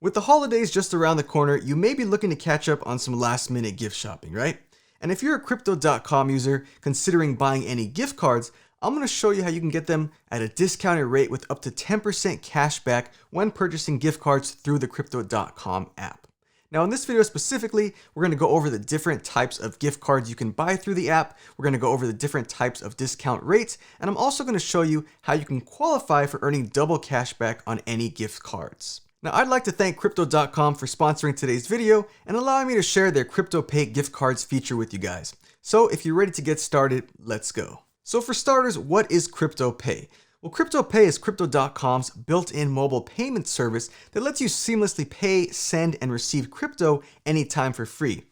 With the holidays just around the corner, you may be looking to catch up on some last minute gift shopping, right? And if you're a Crypto.com user considering buying any gift cards, I'm going to show you how you can get them at a discounted rate with up to 10% cash back when purchasing gift cards through the Crypto.com app. Now in this video specifically, we're going to go over the different types of gift cards you can buy through the app. We're going to go over the different types of discount rates, and I'm also going to show you how you can qualify for earning double cash back on any gift cards. Now I'd like to thank Crypto.com for sponsoring today's video and allowing me to share their CryptoPay gift cards feature with you guys. So if you're ready to get started, let's go. So for starters, what is CryptoPay? Well, CryptoPay is Crypto.com's built-in mobile payment service that lets you seamlessly pay, send, and receive crypto anytime for free.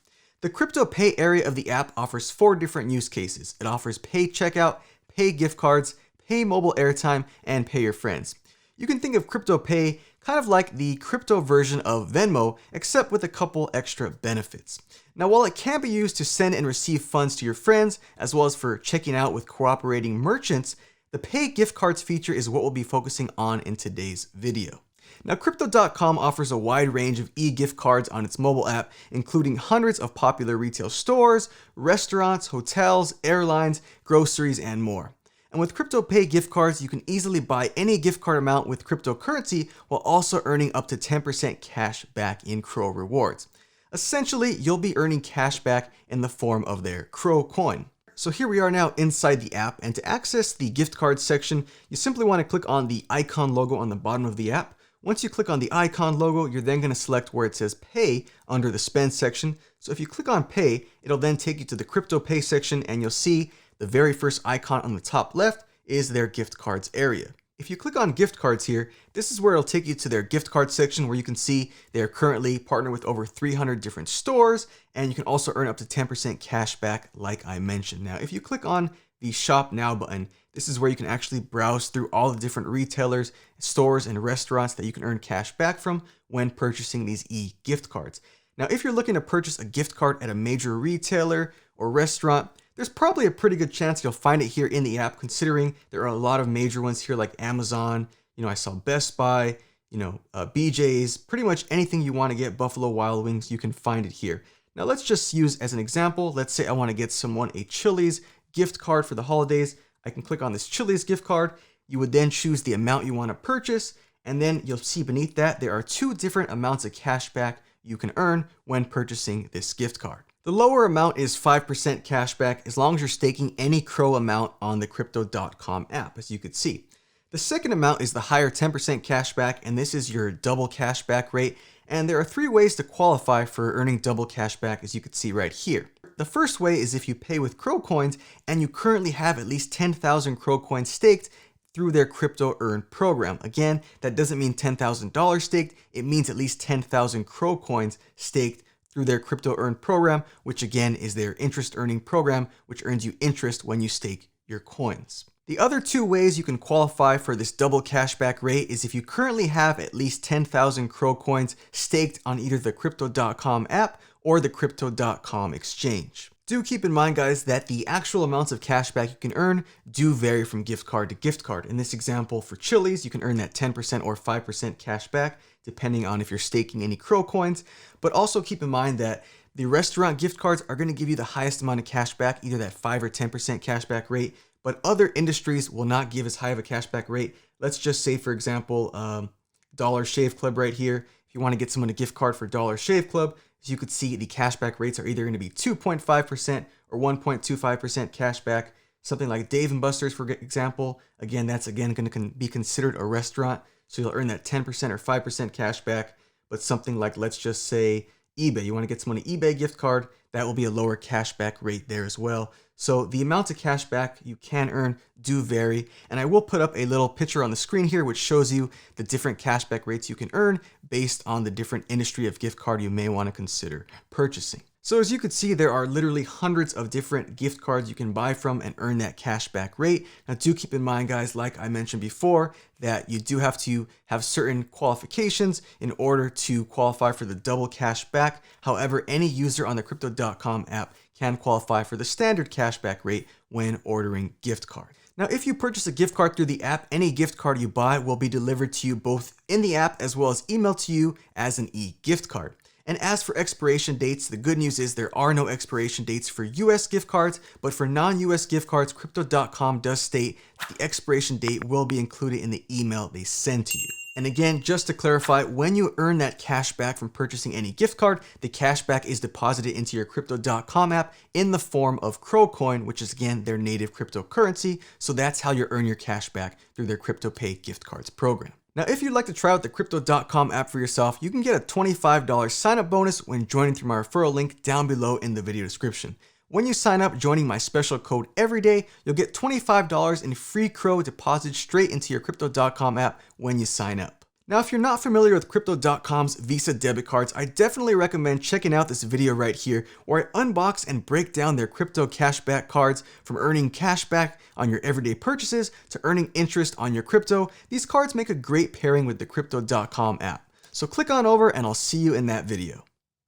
The CryptoPay area of the app offers 4 different use cases. It offers pay checkout, pay gift cards, pay mobile airtime, and pay your friends. You can think of CryptoPay kind of like the crypto version of Venmo, except with a couple extra benefits. Now, while it can be used to send and receive funds to your friends, as well as for checking out with cooperating merchants, the Pay Gift Cards feature is what we'll be focusing on in today's video. Now, Crypto.com offers a wide range of e-gift cards on its mobile app, including hundreds of popular retail stores, restaurants, hotels, airlines, groceries, and more. And with CryptoPay gift cards, you can easily buy any gift card amount with cryptocurrency while also earning up to 10% cash back in CRO rewards. Essentially, you'll be earning cash back in the form of their CRO coin. So here we are now inside the app, and to access the gift card section, you simply want to click on the icon logo on the bottom of the app. Once you click on the icon logo, you're then going to select where it says Pay under the Spend section. So if you click on Pay, it'll then take you to the CryptoPay section, and you'll see the very first icon on the top left is their gift cards area. If you click on gift cards here, this is where it'll take you to their gift card section, where you can see they're currently partnered with over 300 different stores, and you can also earn up to 10% cash back like I mentioned. Now, if you click on the Shop Now button, this is where you can actually browse through all the different retailers, stores, and restaurants that you can earn cash back from when purchasing these e-gift cards. Now, if you're looking to purchase a gift card at a major retailer or restaurant, there's probably a pretty good chance you'll find it here in the app, considering there are a lot of major ones here like Amazon, I saw Best Buy, BJ's, pretty much anything you want to get, Buffalo Wild Wings, you can find it here. Now let's just use as an example, let's say I want to get someone a Chili's gift card for the holidays. I can click on this Chili's gift card. You would then choose the amount you want to purchase, and then you'll see beneath that there are 2 different amounts of cash back you can earn when purchasing this gift card. The lower amount is 5% cash back as long as you're staking any CRO amount on the Crypto.com app, as you could see. The second amount is the higher 10% cash back, and this is your double cash back rate. And there are 3 ways to qualify for earning double cash back, as you could see right here. The first way is if you pay with CRO coins and you currently have at least 10,000 CRO coins staked through their Crypto Earn program. Again, that doesn't mean $10,000 staked, it means at least 10,000 CRO coins staked through their Crypto Earn program, which again is their interest earning program, which earns you interest when you stake your coins. The other 2 ways you can qualify for this double cashback rate is if you currently have at least 10,000 CRO coins staked on either the Crypto.com app or the Crypto.com exchange. Do keep in mind, guys, that the actual amounts of cashback you can earn do vary from gift card to gift card. In this example for Chili's, you can earn that 10% or 5% cash back, depending on if you're staking any CRO coins. But also keep in mind that the restaurant gift cards are going to give you the highest amount of cash back, either that 5 or 10% cash back rate, but other industries will not give as high of a cashback rate. Let's just say, for example, Dollar Shave Club right here. If you want to get someone a gift card for Dollar Shave Club, as you could see, the cashback rates are either going to be 2.5% or 1.25% cashback. Something like Dave & Buster's, for example, again, that's going to be considered a restaurant, so you'll earn that 10% or 5% cashback. But something like, let's just say, eBay, you want to get someone an eBay gift card, that will be a lower cashback rate there as well. So the amounts of cashback you can earn do vary, and I will put up a little picture on the screen here which shows you the different cashback rates you can earn based on the different industry of gift card you may want to consider purchasing. So as you can see, there are literally hundreds of different gift cards you can buy from and earn that cashback rate. Now do keep in mind, guys, like I mentioned before, that you do have to have certain qualifications in order to qualify for the double cash back. However, any user on the Crypto.com app can qualify for the standard cashback rate when ordering gift card. Now, if you purchase a gift card through the app, any gift card you buy will be delivered to you both in the app as well as emailed to you as an e-gift card. And as for expiration dates, the good news is there are no expiration dates for US gift cards, but for non-US gift cards, Crypto.com does state that the expiration date will be included in the email they send to you. And again, just to clarify, when you earn that cash back from purchasing any gift card, the cash back is deposited into your Crypto.com app in the form of CRO Coin, which is again their native cryptocurrency. So that's how you earn your cash back through their CryptoPay gift cards program. Now, if you'd like to try out the Crypto.com app for yourself, you can get a $25 sign-up bonus when joining through my referral link down below in the video description. When you sign up joining my special code EVERYDAY, you'll get $25 in free CRO deposited straight into your Crypto.com app when you sign up. Now, if you're not familiar with Crypto.com's Visa debit cards, I definitely recommend checking out this video right here where I unbox and break down their crypto cashback cards. From earning cashback on your everyday purchases to earning interest on your crypto, these cards make a great pairing with the Crypto.com app. So click on over and I'll see you in that video.